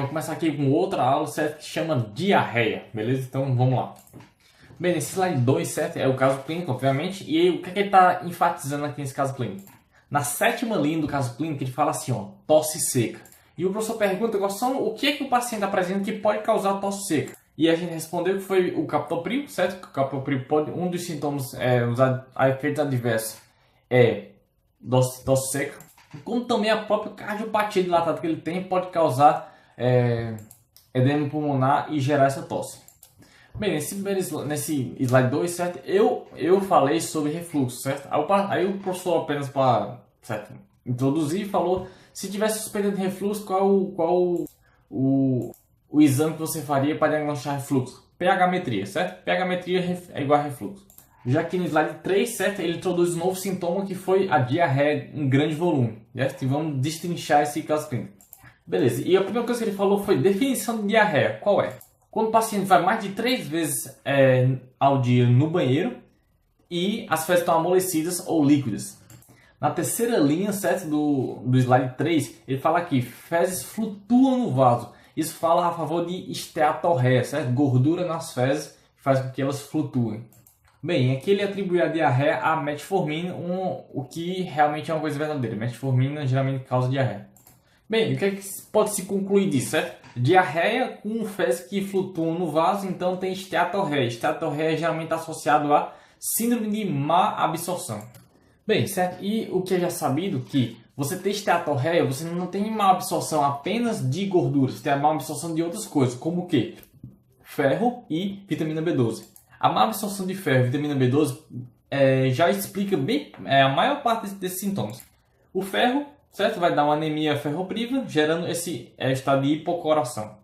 começar aqui com outra aula, certo? Que chama diarreia, beleza? Então vamos lá. Bem, nesse slide 2, certo? É o caso clínico, obviamente. E aí, o que é que ele está enfatizando aqui nesse caso clínico? Na 7ª linha do caso clínico, ele fala assim, ó, tosse seca. E o professor pergunta, o que é que o paciente apresenta que pode causar tosse seca? E a gente respondeu que foi o captopril, certo? Que o captopril pode, um dos sintomas, os efeitos adversos é tosse seca. Como também a própria cardiopatia dilatada que ele tem pode causar edema pulmonar e gerar essa tosse. Bem, nesse slide 2, certo? Eu falei sobre refluxo, certo? Aí o professor apenas para introduzir falou, se tivesse suspeita de refluxo, qual o exame que você faria para diagnosticar refluxo? pH-metria, certo? pH-metria é igual a refluxo. Já que no slide 3, certo, ele introduz um novo sintoma que foi a diarreia em grande volume, certo? E vamos destrinchar esse caso clínico. Beleza, e a primeira coisa que ele falou foi definição de diarreia. Qual é? Quando o paciente vai mais de 3 vezes ao dia no banheiro e as fezes estão amolecidas ou líquidas. Na 3ª linha, certo, do slide 3, ele fala que fezes flutuam no vaso. Isso fala a favor de esteatorreia, certo? Gordura nas fezes faz com que elas flutuem. Bem, aqui ele atribui a diarreia a metformina, o que realmente é uma coisa verdadeira. Metformina geralmente causa diarreia. Bem, o que é que pode se concluir disso, certo? Diarreia com fezes que flutuam no vaso, então tem esteatorreia. Esteatorreia é geralmente associado a síndrome de má absorção. Bem, certo? E o que é já sabido que você tem esteatorreia, você não tem má absorção apenas de gorduras, você tem a má absorção de outras coisas, como o quê? Ferro e vitamina B12. A má absorção de ferro e vitamina B12 já explica bem a maior parte desses sintomas. O ferro, certo, vai dar uma anemia ferropriva, gerando esse estado de hipocoração.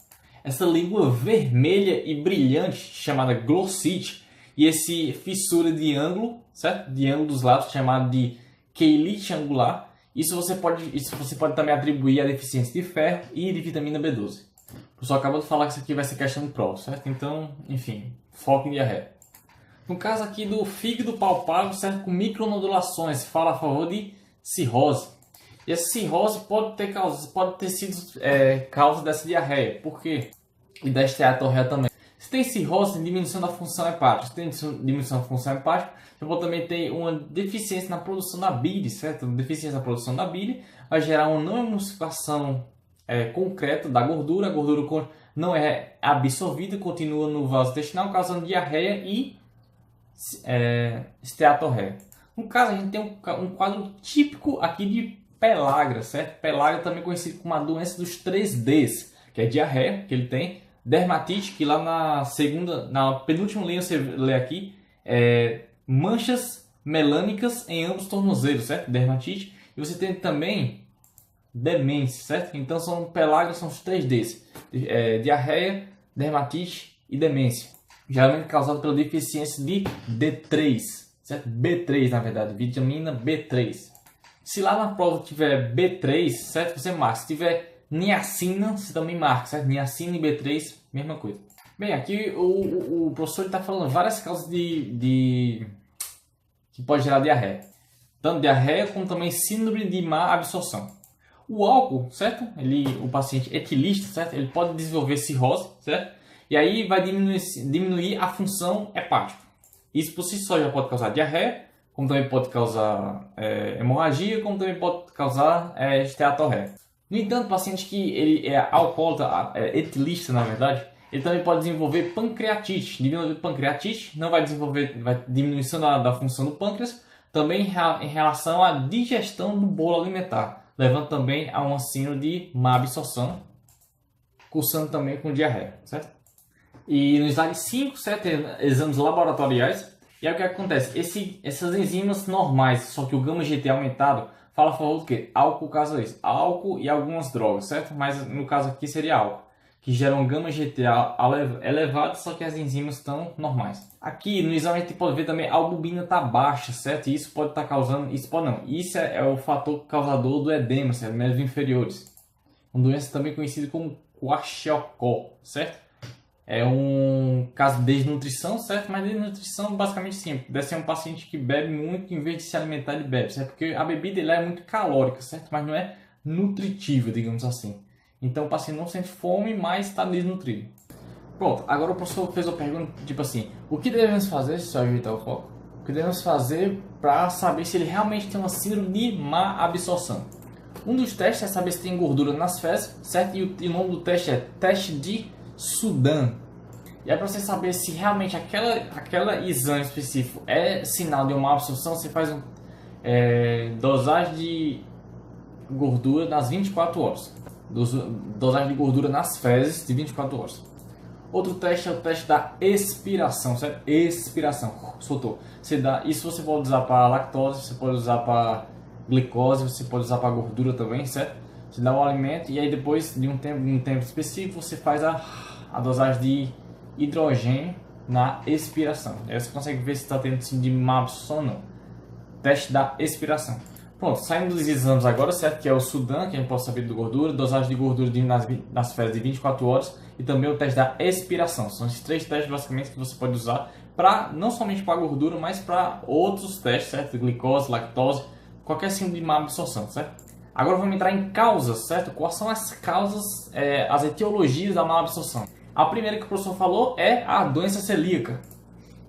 Essa língua vermelha e brilhante, chamada glossite, e esse fissura de ângulo, certo, de ângulo dos lados, chamado de queilite angular, isso você pode também atribuir a deficiência de ferro e de vitamina B12. O professor acabou de falar que isso aqui vai ser questão de prova, certo? Então, enfim, foco em diarreia. No caso aqui do fígado palpável, certo? Com micronodulações, fala a favor de cirrose. E essa cirrose pode ter sido causa dessa diarreia. Por quê? E da esteatorreia também. Se tem cirrose, tem diminuição da função hepática. Se tem diminuição da função hepática, você pode também ter uma deficiência na produção da bile, certo? Deficiência na produção da bile vai gerar uma não emulsificação concreta da gordura. A gordura não é absorvida, continua no vaso intestinal, causando diarreia e esteatorreia. No caso, a gente tem um quadro típico aqui de pellagra, certo? Pellagra também conhecido como a doença dos 3Ds, que é diarreia, que ele tem, dermatite, que lá na penúltima linha você lê aqui, manchas melânicas em ambos os tornozelos, certo? Dermatite. E você tem também demência, certo? Então pelagras são os 3Ds, diarreia, dermatite e demência. Geralmente causado pela deficiência de D3, certo? B3 na verdade, vitamina B3. Se lá na prova tiver B3, certo? Você marca. Se tiver niacina, você também marca, certo? Niacina e B3, mesma coisa. Bem, aqui o professor está falando várias causas que pode gerar diarreia. Tanto diarreia como também síndrome de má absorção. O álcool, certo? O paciente etilista, certo? Ele pode desenvolver cirrose, certo? E aí vai diminuir a função hepática. Isso por si só já pode causar diarreia, como também pode causar hemorragia, como também pode causar esteatorreia. No entanto, o paciente que ele é alcoólatra, etilista na verdade, ele também pode desenvolver pancreatite. Diminuindo pancreatite, não vai diminuição da função do pâncreas, também em relação à digestão do bolo alimentar, levando também a uma síndrome de má absorção, cursando também com diarreia, certo? E no slide 5, certo, exames laboratoriais. E aí o que acontece? Essas enzimas normais, só que o gama-GT aumentado, fala a favor do que? Álcool causa isso. Álcool e algumas drogas, certo? Mas no caso aqui seria álcool, que gera um gama-GT elevado, só que as enzimas estão normais. Aqui no exame a gente pode ver também a albumina está baixa, certo? E isso pode estar causando, isso pode não. Isso é o fator causador do edema, certo? Médios inferiores. Uma doença também conhecida como Kwashiorkor, certo? É um caso de desnutrição, certo? Mas desnutrição basicamente simples. Deve ser um paciente que bebe muito em vez de se alimentar, ele bebe, certo? Porque a bebida é muito calórica, certo? Mas não é nutritiva, digamos assim. Então o paciente não sente fome, mas está desnutrido. Pronto, agora o professor fez uma pergunta tipo assim: o que devemos fazer, se eu ajeitar o foco? O que devemos fazer para saber se ele realmente tem uma síndrome de má absorção? Um dos testes é saber se tem gordura nas fezes, certo? E o nome do teste é teste de Sudan. E é para você saber se realmente aquela exame específico é sinal de uma má absorção, você faz dosagem de gordura nas 24 horas. Dosagem de gordura nas fezes de 24 horas. Outro teste é o teste da expiração, certo? Expiração, soltou. Isso você pode usar para lactose, você pode usar para glicose, você pode usar para gordura também, certo? Você dá o alimento e aí depois de um tempo específico você faz a dosagem de hidrogênio na expiração. Aí você consegue ver se está tendo de má absorção ou não. Teste da expiração. Pronto, saindo dos exames agora, certo? Que é o Sudan, que a gente pode saber de gordura, dosagem de gordura nas fezes de 24 horas e também o teste da expiração. São esses 3 testes basicamente que você pode usar para não somente para gordura, mas para outros testes, certo? Glicose, lactose, qualquer síndrome de má absorção, certo? Agora vamos entrar em causas, certo? Quais são as causas, as etiologias da má absorção? A primeira que o professor falou é a doença celíaca.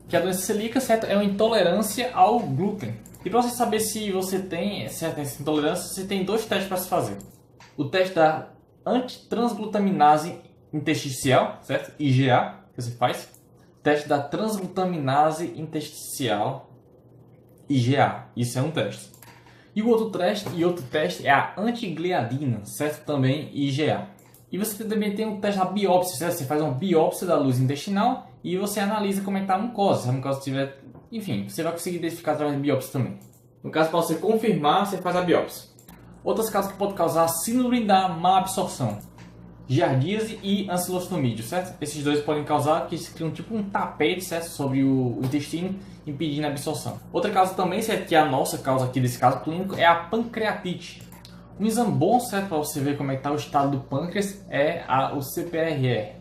Que a doença celíaca, certo, é uma intolerância ao glúten. E para você saber se você tem essa intolerância, você tem 2 testes para se fazer. O teste da antitransglutaminase intersticial, certo? IgA, que você faz. Teste da transglutaminase intersticial, IgA. Isso é um teste. E outro teste é a antigliadina, certo? Também IgA. E você também tem um teste da biópsia, certo? Você faz uma biópsia da luz intestinal e você analisa como é que está a mucosa. Se a mucosa tiver... Enfim, você vai conseguir identificar através de biópsia também. No caso, para você confirmar, você faz a biópsia. Outras causas que podem causar a síndrome da má absorção: giardíase e ancilostomídeo, certo? Esses 2 podem causar que criam tipo um tapete, certo? Sobre o intestino, impedindo a absorção. Outra causa também, certo? Que é a nossa causa aqui desse caso clínico, é a pancreatite. Um exame bom, certo? Para você ver como é que está o estado do pâncreas é o CPRR.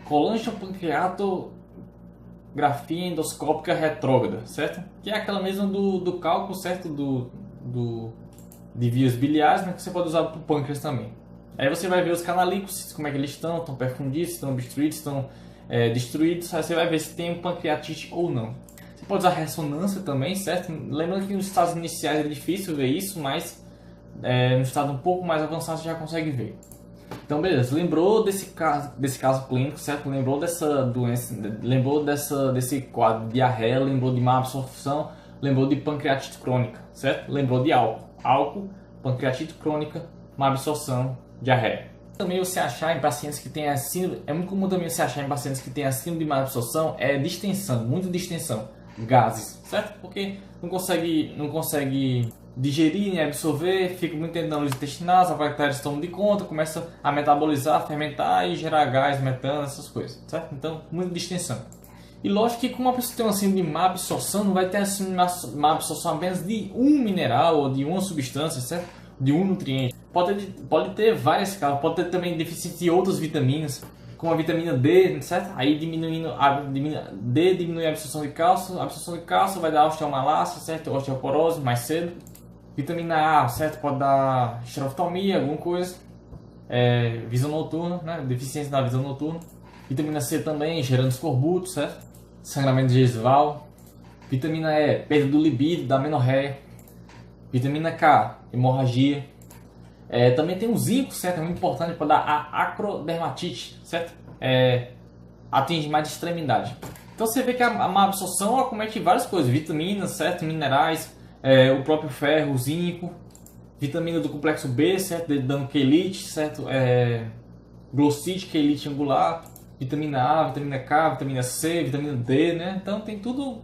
Colangiopancreatografia endoscópica retrógrada, certo? Que é aquela mesma do cálculo, certo? De vias biliares, mas que você pode usar para o pâncreas também. Aí você vai ver os canalículos, como é que eles estão perfundidos, estão obstruídos, estão destruídos. Aí você vai ver se tem pancreatite ou não. Você pode usar ressonância também, certo? Lembrando que nos estados iniciais é difícil ver isso, mas no estado um pouco mais avançado você já consegue ver. Então beleza, lembrou desse caso clínico, certo? Lembrou dessa doença, lembrou desse quadro de diarreia, lembrou de má absorção, lembrou de pancreatite crônica, certo? Lembrou de álcool, pancreatite crônica, má absorção, diarreia. Também você achar em pacientes que têm a síndrome, é muito comum também você achar em pacientes que têm a síndrome de má absorção distensão, muita distensão, gases, certo? Porque não consegue digerir e absorver, fica muito tempo na luz intestinal, as bactérias tomam de conta, começa a metabolizar, fermentar e gerar gás, metano, essas coisas, certo? Então, muita distensão. E lógico que como uma pessoa tem uma síndrome de má absorção, não vai ter assim má absorção apenas de um mineral ou de uma substância, certo? De um nutriente. Pode ter várias causas, pode ter também deficiência de outras vitaminas, como a vitamina D, certo? Aí diminui a absorção de cálcio, vai dar osteomalácia, certo? Osteoporose mais cedo. Vitamina A, certo? Pode dar xeroftalmia, alguma coisa. Visão noturna, né? Deficiência na visão noturna. Vitamina C também, gerando escorbuto, certo? Sangramento genital. Vitamina E, perda do libido, da amenorreia. Vitamina K, hemorragia. Também tem o zinco, certo? É muito importante para dar a acrodermatite, certo? Atinge mais de extremidade. Então você vê que a má absorção acomete várias coisas, vitaminas, certo? Minerais, o próprio ferro, o zinco, vitamina do complexo B, certo? Dando quelite, certo? Glossite, quelite angular, vitamina A, vitamina K, vitamina C, vitamina D, né? Então tem tudo,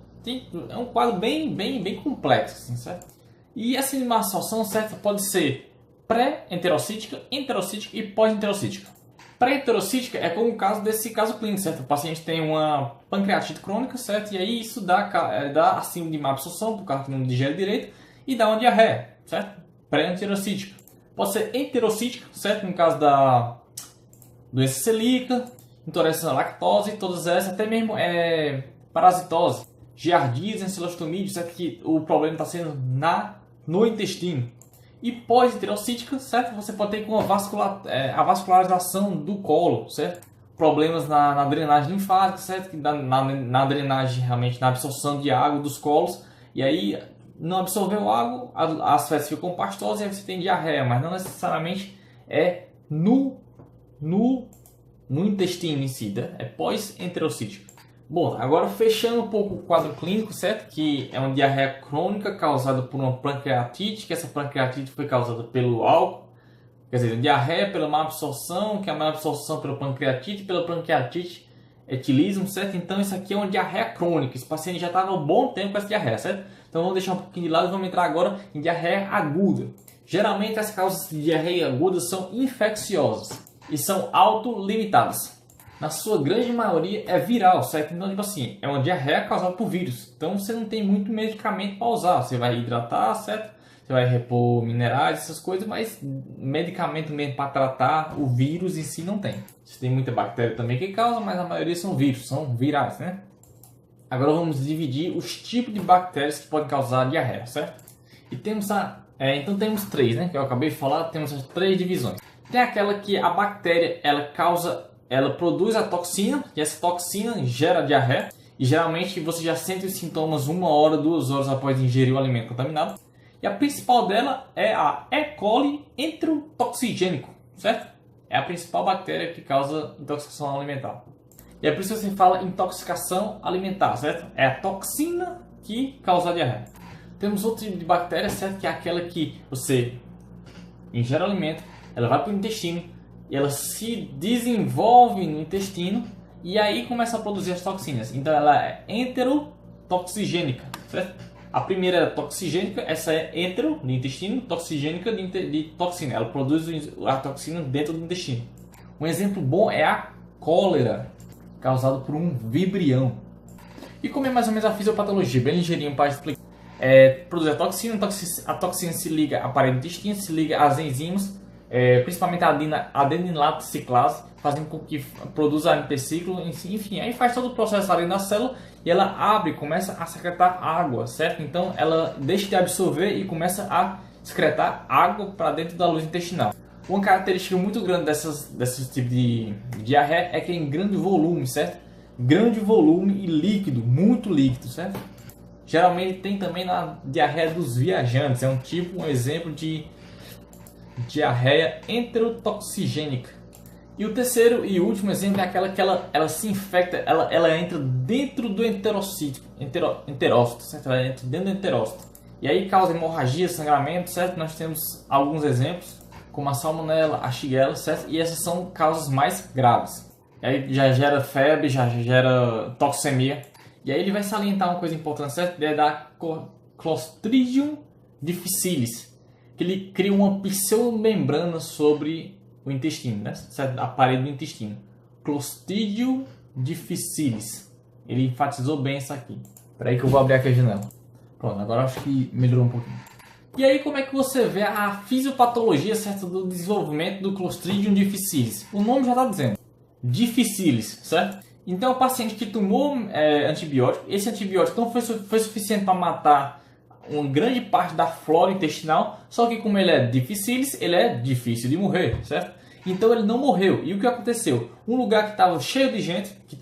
é um quadro bem complexo, assim, certo? E essa má absorção, certo? Pode ser pré-enterocítica, enterocítica e pós-enterocítica. Pré-enterocítica é como o caso desse caso clínico, certo? O paciente tem uma pancreatite crônica, certo? E aí isso dá a síndrome de má absorção, por causa que não digere direito, e dá uma diarreia, certo? Pré-enterocítica. Pode ser enterocítica, certo? No caso da doença celíaca, intolerância à lactose, todas essas, até mesmo parasitose, giardíase, ancilostomídeo, certo? Que o problema está sendo no intestino. E pós-enterocítica, certo? Você pode ter com a vascularização do colo, certo? Problemas na drenagem linfática, certo? Na drenagem, realmente, na absorção de água dos colos. E aí, não absorveu água, as fezes ficam pastosas e aí você tem diarreia. Mas não necessariamente é no intestino em si, né? É pós-enterocítica. Bom, agora fechando um pouco o quadro clínico, certo? Que é uma diarreia crônica causada por uma pancreatite, que essa pancreatite foi causada pelo álcool. Quer dizer, diarreia pela má absorção, que é a má absorção pela pancreatite etilismo, certo? Então isso aqui é uma diarreia crônica. Esse paciente já estava há um bom tempo com essa diarreia, certo? Então vamos deixar um pouquinho de lado e vamos entrar agora em diarreia aguda. Geralmente as causas de diarreia aguda são infecciosas e são autolimitadas. Na sua grande maioria é viral, certo? Então, tipo assim, é uma diarreia causada por vírus. Então você não tem muito medicamento para usar. Você vai hidratar, certo? Você vai repor minerais, essas coisas, mas medicamento mesmo para tratar o vírus em si não tem. Você tem muita bactéria também que causa, mas a maioria são vírus, são virais, né? Agora vamos dividir os tipos de bactérias que podem causar diarreia, certo? E temos então temos três, né? Que eu acabei de falar, temos as três divisões. Tem aquela que a bactéria ela produz a toxina, e essa toxina gera diarreia. E geralmente você já sente os sintomas 1 hora, 2 horas após ingerir o alimento contaminado. E a principal dela é a E. coli enterotoxigênico, certo? É a principal bactéria que causa intoxicação alimentar. E é por isso que você fala intoxicação alimentar, certo? É a toxina que causa a diarreia. Temos outro tipo de bactéria, certo? Que é aquela que você ingere o alimento, ela vai para o intestino, e ela se desenvolve no intestino e aí começa a produzir as toxinas. Então ela é enterotoxigênica, certo? A primeira é toxigênica, essa é entero, no intestino, toxigênica de toxina. Ela produz a toxina dentro do intestino. Um exemplo bom é a cólera, causada por um vibrião. E como é mais ou menos a fisiopatologia, bem ligeirinho para explicar. Produz a toxina se liga à parede do intestino, se liga às enzimas, principalmente a adenilato ciclase, fazendo com que produza anteciclo, enfim, aí faz todo o processo ali na célula e ela abre, começa a secretar água, certo? Então ela deixa de absorver e começa a secretar água para dentro da luz intestinal. Uma característica muito grande desses tipos de diarreia é que é em grande volume, certo? Grande volume e líquido, muito líquido, certo? Geralmente tem também na diarreia dos viajantes, é um exemplo de diarreia enterotoxigênica. E o terceiro e último exemplo é aquela que ela se infecta, ela entra dentro do enterócito, certo? Ela entra dentro do enterócito. E aí causa hemorragia, sangramento, certo? Nós temos alguns exemplos, como a salmonela, a shigella, certo? E essas são causas mais graves. E aí já gera febre, já gera toxemia. E aí ele vai salientar uma coisa importante, certo? É da Clostridium difficile, que ele cria uma pseudomembrana sobre o intestino, né? A parede do intestino. Clostridium difficile. Ele enfatizou bem isso aqui. Espera aí que eu vou abrir aqui a janela. Pronto, agora acho que melhorou um pouquinho. E aí como é que você vê a fisiopatologia, certo, do desenvolvimento do Clostridium difficile? O nome já está dizendo. Difficile, certo? Então o paciente que tomou antibiótico, esse antibiótico não foi suficiente para matar uma grande parte da flora intestinal, só que como ele é difficile, ele é difícil de morrer, certo? Então ele não morreu. E o que aconteceu? Um lugar que estava cheio de gente, que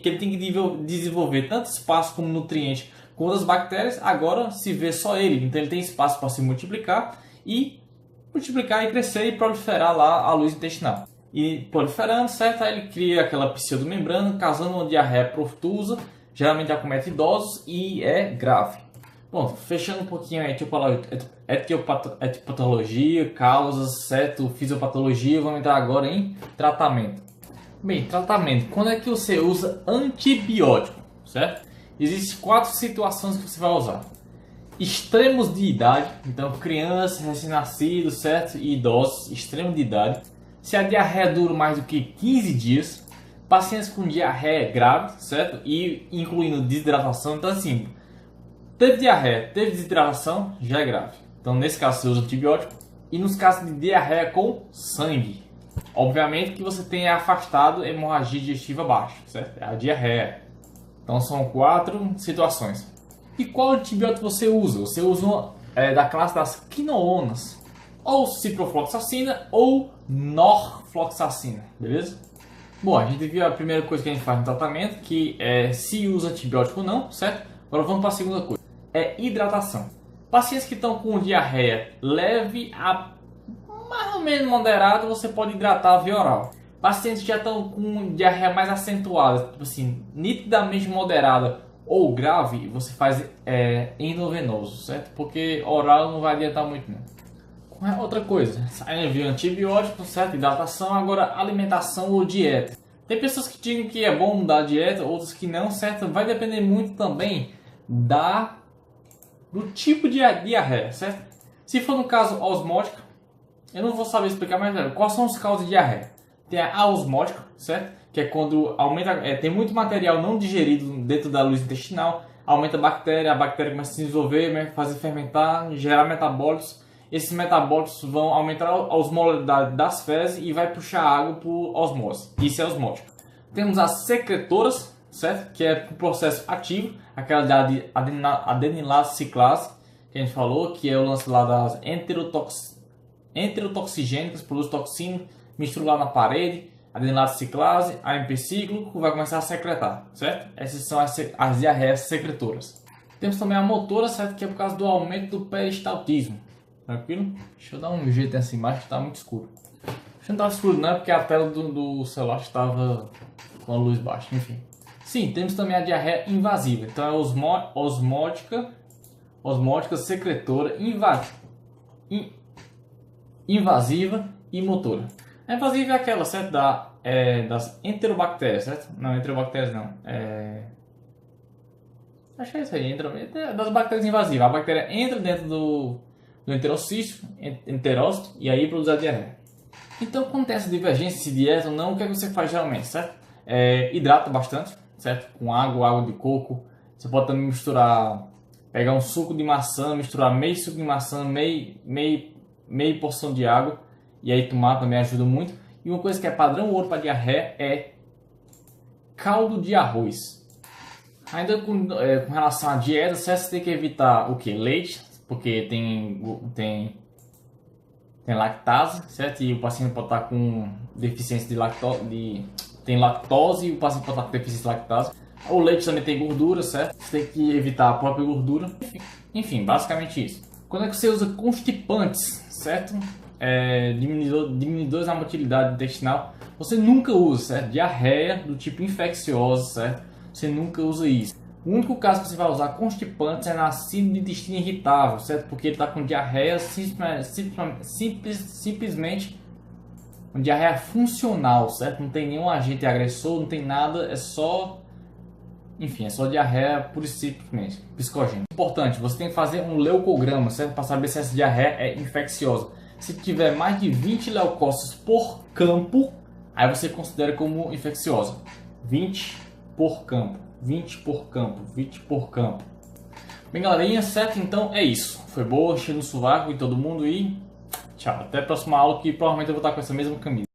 ele tem que desenvolver tanto espaço como nutriente com outras bactérias, agora se vê só ele. Então ele tem espaço para se multiplicar e crescer e proliferar lá a luz intestinal. E proliferando, certo? Aí ele cria aquela pseudomembrana, causando uma diarreia profusa, geralmente acomete idosos e é grave. Bom, fechando um pouquinho a etiopatologia, causas, certo? Fisiopatologia, vamos entrar agora em tratamento. Bem, tratamento. Quando é que você usa antibiótico, certo? Existem 4 situações que você vai usar. Extremos de idade, então crianças, recém-nascidos, certo? E idosos, extremo de idade. Se a diarreia dura mais do que 15 dias, pacientes com diarreia grave, certo? E incluindo desidratação, então assim, teve diarreia, teve desidratação, já é grave. Então nesse caso você usa antibiótico. E nos casos de diarreia com sangue, obviamente que você tenha afastado a hemorragia digestiva baixa, certo? É a diarreia. Então são 4 situações. E qual antibiótico você usa? Você usa da classe das quinolonas, ou ciprofloxacina ou norfloxacina, beleza? Bom, a gente viu a primeira coisa que a gente faz no tratamento, que é se usa antibiótico ou não, certo? Agora vamos para a segunda coisa, é hidratação. Pacientes que estão com diarreia leve a mais ou menos moderada, você pode hidratar via oral. Pacientes que já estão com diarreia mais acentuada, tipo assim, nitidamente moderada ou grave, você faz endovenoso, certo? Porque oral não vai adiantar muito não. Outra coisa, aí via antibiótico, certo? Hidratação, agora alimentação ou dieta. Tem pessoas que dizem que é bom mudar a dieta, outras que não, certo? Vai depender muito também do tipo de diarreia, certo? Se for no caso osmótica, eu não vou saber explicar mais nada. Quais são os causas de diarreia? Tem a osmótica, certo? Que é quando aumenta, tem muito material não digerido dentro da luz intestinal, aumenta a bactéria começa a se desenvolver, fazer fermentar, gerar metabólitos. Esses metabólitos vão aumentar a osmolaridade das fezes e vai puxar água por osmose. Isso é osmótica. Temos as secretoras, certo? Que é o processo ativo, aquela da adenilase ciclase que a gente falou, que é o lance lá das enterotoxigênicas, produz toxina, mistura lá na parede, adenilase ciclase, AMP cíclico, vai começar a secretar, certo? Essas são as diarreias secretoras. Temos também a motora, certo? Que é por causa do aumento do peristaltismo. Tranquilo? Deixa eu dar um jeito nessa imagem que está muito escuro. Não estava escuro não, é porque a tela do celular estava com a luz baixa, enfim. Sim, temos também a diarreia invasiva. Então é osmótica, secretora, invasiva e motora. A invasiva é aquela, certo? Das enterobactérias, certo? Não, enterobactérias não. Acho que é isso aí, das bactérias invasivas. A bactéria entra dentro do enterócito e aí produz a diarreia. Então, quando tem essa divergência, se dieta ou não, o que é que você faz geralmente, certo? Hidrata bastante, certo? Com água de coco. Você pode também pegar um suco de maçã, misturar meio suco de maçã, meia porção de água e aí tomar também ajuda muito. E uma coisa que é padrão ouro para diarreia é caldo de arroz. Ainda com relação à dieta, você tem que evitar o que? Leite, porque tem lactase, certo? E o paciente pode estar com deficiência de lactose, tem lactose e o paciente pode estar com deficiência de lactase. O leite também tem gordura, certo? Você tem que evitar a própria gordura. Enfim, basicamente isso. Quando é que você usa constipantes, certo? Diminuidores da motilidade intestinal. Você nunca usa, certo? Diarreia do tipo infecciosa, certo? Você nunca usa isso. O único caso que você vai usar constipantes é na síndrome de intestino irritável, certo? Porque ele está com diarreia simplesmente uma diarreia funcional, certo? Não tem nenhum agente agressor, não tem nada, é só... Enfim, é só diarreia pura e simplesmente, psicogênica. Importante, você tem que fazer um leucograma, certo? Para saber se essa diarreia é infecciosa. Se tiver mais de 20 leucócitos por campo, aí você considera como infecciosa. 20 por campo. 20 por campo, 20 por campo. Bem, galerinha, certo? Então é isso. Foi boa, cheio no sovaco e todo mundo e tchau. Até a próxima aula que provavelmente eu vou estar com essa mesma camisa.